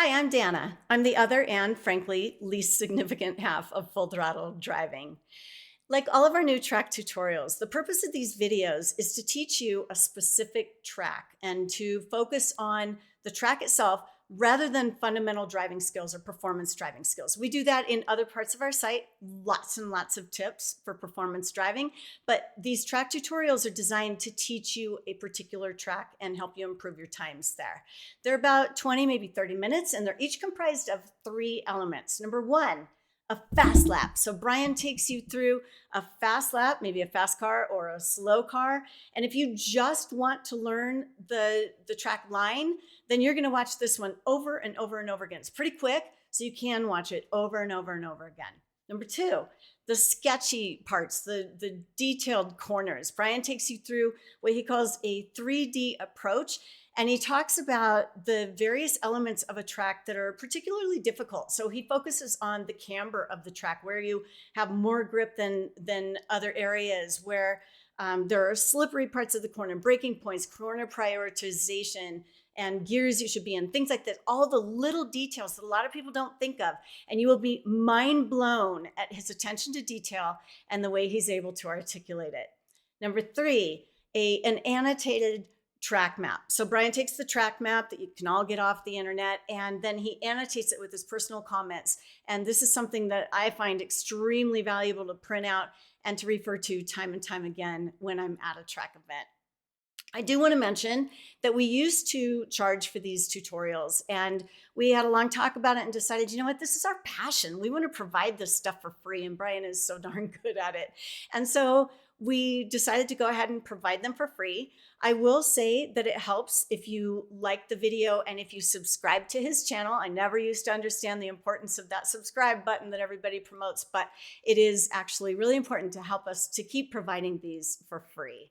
Hi, I'm Dana. I'm the other and, frankly, least significant half of Full Throttle Driving. Like all of our new track tutorials, the purpose of these videos is to teach you a specific track and to focus on the track itself rather than fundamental driving skills or performance driving skills. We do that in other parts of our site, lots and lots of tips for performance driving, but these track tutorials are designed to teach you a particular track and help you improve your times there. They're about 20, maybe 30 minutes, and they're each comprised of three elements. Number one, a fast lap. So Brian takes you through a fast lap, maybe a fast car or a slow car. And if you just want to learn the track line, then you're going to watch this one over and over and over again. It's pretty quick, so you can watch it over and over and over again. Number two, the sketchy parts, the detailed corners. Brian takes you through what he calls a 3D approach. And he talks about the various elements of a track that are particularly difficult. So he focuses on the camber of the track, where you have more grip than other areas, where there are slippery parts of the corner, braking points, corner prioritization, and gears you should be in, things like that. All the little details that a lot of people don't think of. And you will be mind blown at his attention to detail and the way he's able to articulate it. Number three, an annotated track map. So Brian takes the track map that you can all get off the internet, and then he annotates it with his personal comments. And this is something that I find extremely valuable to print out and to refer to time and time again when I'm at a track event. I do want to mention that we used to charge for these tutorials, and we had a long talk about it and decided, you know what, this is our passion. We want to provide this stuff for free, and Brian is so darn good at it. And so we decided to go ahead and provide them for free. I will say that it helps if you like the video and if you subscribe to his channel. I never used to understand the importance of that subscribe button that everybody promotes, but it is actually really important to help us to keep providing these for free.